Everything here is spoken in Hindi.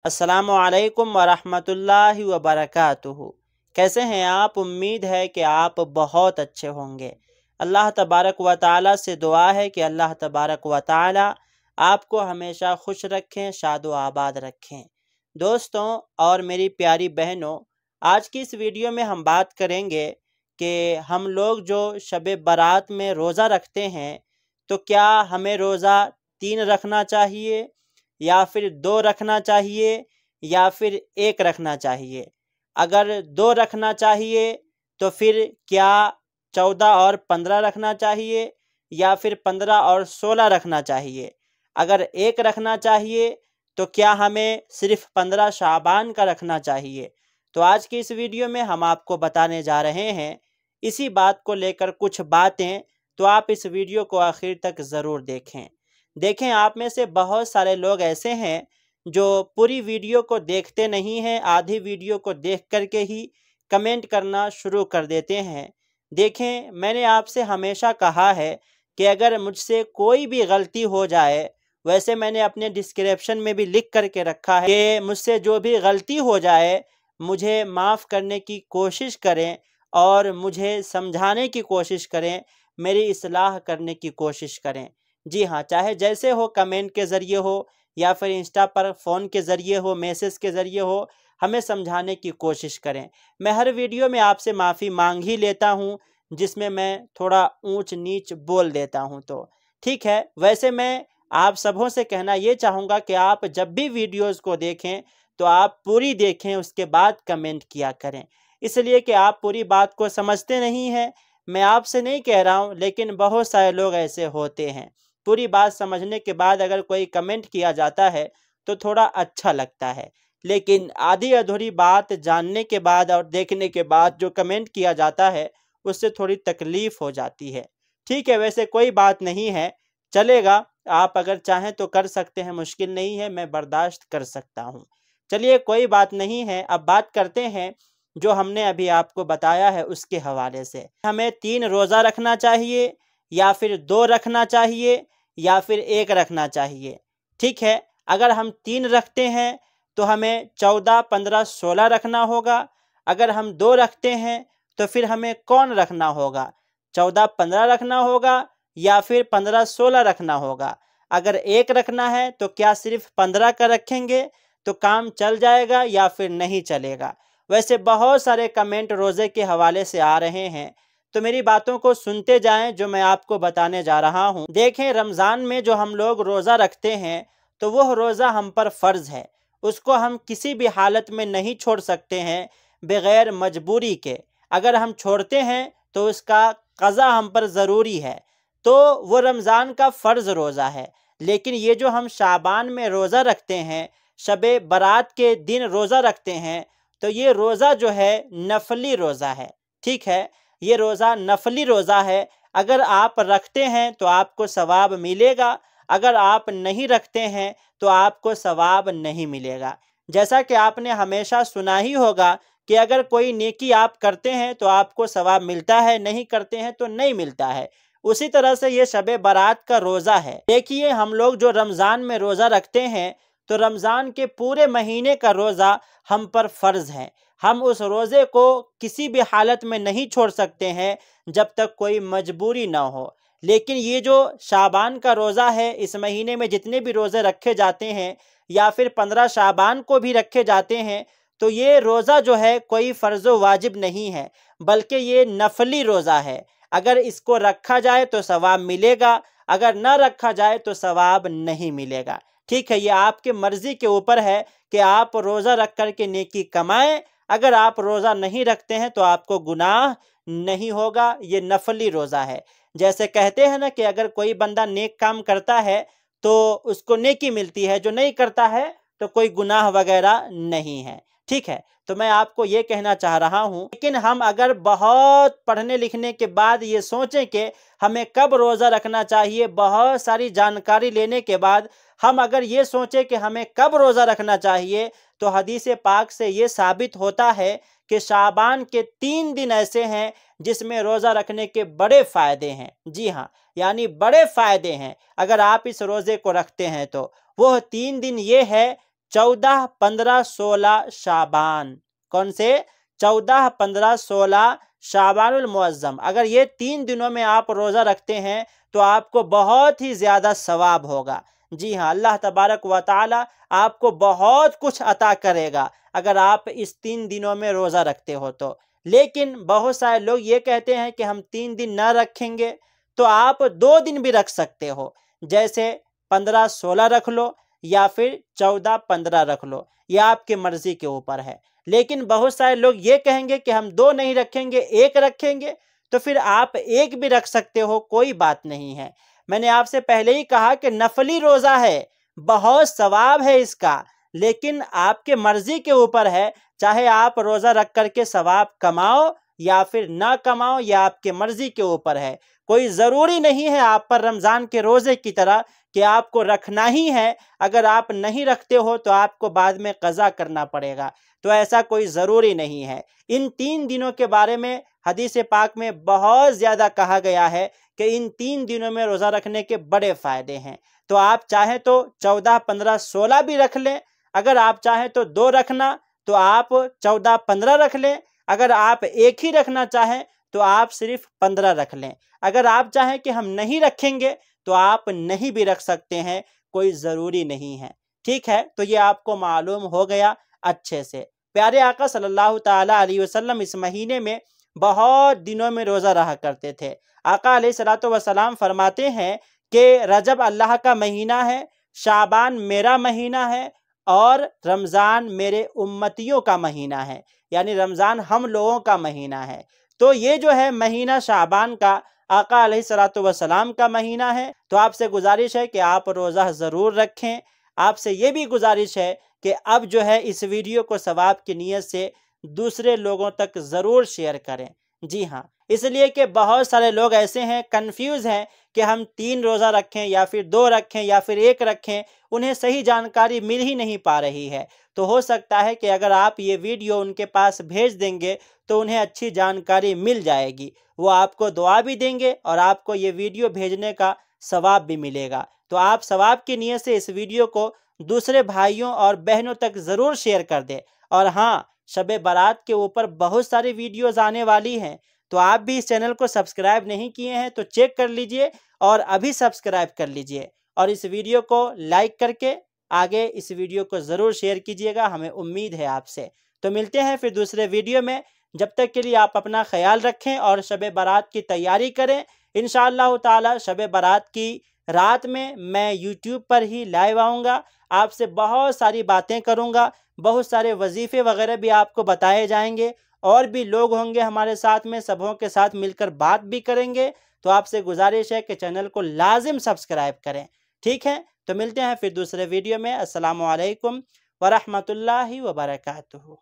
अस्सलामुअलैकुम वरहमतुल्लाहि वबरकातुहू। कैसे हैं आप? उम्मीद है कि आप बहुत अच्छे होंगे। अल्लाह तबारक व ताला से दुआ है कि अल्लाह तबारक व ताला आपको हमेशा खुश रखें, शादो आबाद रखें। दोस्तों और मेरी प्यारी बहनों, आज की इस वीडियो में हम बात करेंगे कि हम लोग जो शब बारात में रोज़ा रखते हैं, तो क्या हमें रोज़ा 3 रखना चाहिए या फिर 2 रखना चाहिए या फिर 1 रखना चाहिए। अगर 2 रखना चाहिए तो फिर क्या 14 और 15 रखना चाहिए या फिर 15 और 16 रखना चाहिए। अगर 1 रखना चाहिए तो क्या हमें सिर्फ 15 शाबान का रखना चाहिए। तो आज की इस वीडियो में हम आपको बताने जा रहे हैं इसी बात को लेकर कुछ बातें, तो आप इस वीडियो को आखिर तक ज़रूर देखें। आप में से बहुत सारे लोग ऐसे हैं जो पूरी वीडियो को देखते नहीं हैं, आधी वीडियो को देख करके ही कमेंट करना शुरू कर देते हैं। देखें, मैंने आपसे हमेशा कहा है कि अगर मुझसे कोई भी गलती हो जाए, वैसे मैंने अपने डिस्क्रिप्शन में भी लिख करके रखा है कि मुझसे जो भी गलती हो जाए मुझे माफ़ करने की कोशिश करें और मुझे समझाने की कोशिश करें, मेरी इस्लाह करने की कोशिश करें। जी हाँ, चाहे जैसे हो, कमेंट के ज़रिए हो या फिर इंस्टा पर फ़ोन के ज़रिए हो, मैसेज के ज़रिए हो, हमें समझाने की कोशिश करें। मैं हर वीडियो में आपसे माफ़ी मांग ही लेता हूँ, जिसमें मैं थोड़ा ऊंच नीच बोल देता हूँ। तो ठीक है, वैसे मैं आप सबों से कहना ये चाहूँगा कि आप जब भी वीडियोज़ को देखें तो आप पूरी देखें, उसके बाद कमेंट किया करें। इसलिए कि आप पूरी बात को समझते नहीं हैं। मैं आपसे नहीं कह रहा हूँ, लेकिन बहुत सारे लोग ऐसे होते हैं। पूरी बात समझने के बाद अगर कोई कमेंट किया जाता है तो थोड़ा अच्छा लगता है, लेकिन आधी अधूरी बात जानने के बाद और देखने के बाद जो कमेंट किया जाता है उससे थोड़ी तकलीफ़ हो जाती है। ठीक है, वैसे कोई बात नहीं है, चलेगा। आप अगर चाहें तो कर सकते हैं, मुश्किल नहीं है, मैं बर्दाश्त कर सकता हूँ। चलिए, कोई बात नहीं है। अब बात करते हैं जो हमने अभी आपको बताया है उसके हवाले से। हमें 3 रोज़ा रखना चाहिए या फिर 2 रखना चाहिए या फिर 1 रखना चाहिए। ठीक है, अगर हम 3 रखते हैं तो हमें 14, 15, 16 रखना होगा। अगर हम 2 रखते हैं तो फिर हमें कौन रखना होगा? 14, 15 रखना होगा या फिर 15, 16 रखना होगा। अगर 1 रखना है तो क्या सिर्फ 15 का रखेंगे तो काम चल जाएगा या फिर नहीं चलेगा। वैसे बहुत सारे कमेंट रोज़े के हवाले से आ रहे हैं, तो मेरी बातों को सुनते जाएं जो मैं आपको बताने जा रहा हूं। देखें, रमज़ान में जो हम लोग रोज़ा रखते हैं तो वह रोज़ा हम पर फ़र्ज़ है, उसको हम किसी भी हालत में नहीं छोड़ सकते हैं बग़ैर मजबूरी के। अगर हम छोड़ते हैं तो उसका क़ज़ा हम पर ज़रूरी है, तो वो रमज़ान का फ़र्ज़ रोज़ा है। लेकिन ये जो हम शाबान में रोज़ा रखते हैं, शबे बारात के दिन रोज़ा रखते हैं, तो ये रोज़ा जो है नफली रोज़ा है। ठीक है, ये रोज़ा नफली रोज़ा है। अगर आप रखते हैं तो आपको सवाब मिलेगा, अगर आप नहीं रखते हैं तो आपको सवाब नहीं मिलेगा। जैसा कि आपने हमेशा सुना ही होगा कि अगर कोई नेकी आप करते हैं तो आपको सवाब मिलता है, नहीं करते हैं तो नहीं मिलता है। उसी तरह से ये शब बारात का रोज़ा है। देखिए, हम लोग जो रमज़ान में रोज़ा रखते हैं तो रमज़ान के पूरे महीने का रोज़ा हम पर फ़र्ज़ है। हम उस रोज़े को किसी भी हालत में नहीं छोड़ सकते हैं जब तक कोई मजबूरी ना हो। लेकिन ये जो शाबान का रोज़ा है, इस महीने में जितने भी रोज़े रखे जाते हैं या फिर 15 शाबान को भी रखे जाते हैं, तो ये रोज़ा जो है कोई फ़र्ज़ वाजिब नहीं है, बल्कि ये नफली रोज़ा है। अगर इसको रखा जाए तो सवाब मिलेगा, अगर ना रखा जाए तो सवाब नहीं मिलेगा। ठीक है, ये आपके मर्ज़ी के ऊपर है कि आप रोज़ा रख कर के नेकी कमाएं। अगर आप रोज़ा नहीं रखते हैं तो आपको गुनाह नहीं होगा, ये नफली रोज़ा है। जैसे कहते हैं ना कि अगर कोई बंदा नेक काम करता है तो उसको नेकी मिलती है, जो नहीं करता है तो कोई गुनाह वगैरह नहीं है। ठीक है, तो मैं आपको ये कहना चाह रहा हूँ। लेकिन हम अगर बहुत पढ़ने लिखने के बाद ये सोचें कि हमें कब रोज़ा रखना चाहिए, बहुत सारी जानकारी लेने के बाद हम अगर ये सोचें कि हमें कब रोज़ा रखना चाहिए, तो हदीस पाक से ये साबित होता है कि शाबान के 3 दिन ऐसे हैं जिसमें रोज़ा रखने के बड़े फ़ायदे हैं। जी हाँ, यानी बड़े फ़ायदे हैं अगर आप इस रोज़े को रखते हैं तो। वह 3 दिन ये है 14, 15, 16 शाबान। कौन से? 14, 15, 16 शाबानुल मुअज्जम। अगर ये 3 दिनों में आप रोज़ा रखते हैं तो आपको बहुत ही ज़्यादा सवाब होगा। जी हाँ, अल्लाह तबारक व तआला आपको बहुत कुछ अता करेगा अगर आप इस 3 दिनों में रोज़ा रखते हो तो। लेकिन बहुत सारे लोग ये कहते हैं कि हम 3 दिन ना रखेंगे, तो आप 2 दिन भी रख सकते हो। जैसे 15, 16 रख लो या फिर 14, 15 रख लो, यह आपकी मर्जी के ऊपर है। लेकिन बहुत सारे लोग ये कहेंगे कि हम 2 नहीं रखेंगे, 1 रखेंगे, तो फिर आप 1 भी रख सकते हो, कोई बात नहीं है। मैंने आपसे पहले ही कहा कि नफली रोज़ा है, बहुत सवाब है इसका, लेकिन आपके मर्जी के ऊपर है, चाहे आप रोज़ा रख करके सवाब कमाओ या फिर ना कमाओ, या आपके मर्जी के ऊपर है। कोई ज़रूरी नहीं है आप पर रमज़ान के रोज़े की तरह कि आपको रखना ही है। अगर आप नहीं रखते हो तो आपको बाद में क़ज़ा करना पड़ेगा, तो ऐसा कोई ज़रूरी नहीं है। इन 3 दिनों के बारे में हदीस पाक में बहुत ज़्यादा कहा गया है कि इन 3 दिनों में रोज़ा रखने के बड़े फ़ायदे हैं। तो आप चाहें तो 14, 15, 16 भी रख लें। अगर आप चाहें तो 2 रखना, तो आप 14, 15 रख लें। अगर आप 1 ही रखना चाहें तो आप सिर्फ 15 रख लें। अगर आप चाहें कि हम नहीं रखेंगे तो आप नहीं भी रख सकते हैं, कोई ज़रूरी नहीं है। ठीक है, तो ये आपको मालूम हो गया अच्छे से। प्यारे आका सल्लल्लाहु ताला अलैहि वसल्लम इस महीने में बहुत दिनों में रोज़ा रहा करते थे। आका अलैहिस्सलातु वस्सलाम फरमाते हैं कि रजब अल्लाह का महीना है, शाबान मेरा महीना है और रमज़ान मेरे उम्मतियों का महीना है, यानी रमज़ान हम लोगों का महीना है। तो ये जो है महीना शाबान का आका अलैहिस्सलातु वस्सलाम का महीना है। तो आपसे गुजारिश है कि आप रोज़ा ज़रूर रखें। आपसे ये भी गुजारिश है कि अब जो है इस वीडियो को सवाब की नीयत से दूसरे लोगों तक ज़रूर शेयर करें। जी हाँ, इसलिए कि बहुत सारे लोग ऐसे हैं, कन्फ्यूज़ हैं कि हम 3 रोज़ा रखें या फिर 2 रखें या फिर 1 रखें, उन्हें सही जानकारी मिल ही नहीं पा रही है। तो हो सकता है कि अगर आप ये वीडियो उनके पास भेज देंगे तो उन्हें अच्छी जानकारी मिल जाएगी। वो आपको दुआ भी देंगे और आपको ये वीडियो भेजने का सवाब भी मिलेगा। तो आप सवाब की नीयत से इस वीडियो को दूसरे भाइयों और बहनों तक ज़रूर शेयर कर दें। और हाँ, शब बारात के ऊपर बहुत सारी वीडियोस आने वाली हैं, तो आप भी इस चैनल को सब्सक्राइब नहीं किए हैं तो चेक कर लीजिए और अभी सब्सक्राइब कर लीजिए। और इस वीडियो को लाइक करके आगे इस वीडियो को ज़रूर शेयर कीजिएगा, हमें उम्मीद है आपसे। तो मिलते हैं फिर दूसरे वीडियो में। जब तक के लिए आप अपना ख्याल रखें और शब बारात की तैयारी करें। इंशाअल्लाह ताला शब बारात की रात में मैं यूट्यूब पर ही लाइव आऊँगा, आपसे बहुत सारी बातें करूँगा, बहुत सारे वजीफ़े वगैरह भी आपको बताए जाएंगे, और भी लोग होंगे हमारे साथ में, सबों के साथ मिलकर बात भी करेंगे। तो आपसे गुजारिश है कि चैनल को लाजिम सब्सक्राइब करें। ठीक है, तो मिलते हैं फिर दूसरे वीडियो में। अस्सलामु अलैकुम वरहमतुल्लाहि वबरकातुहू।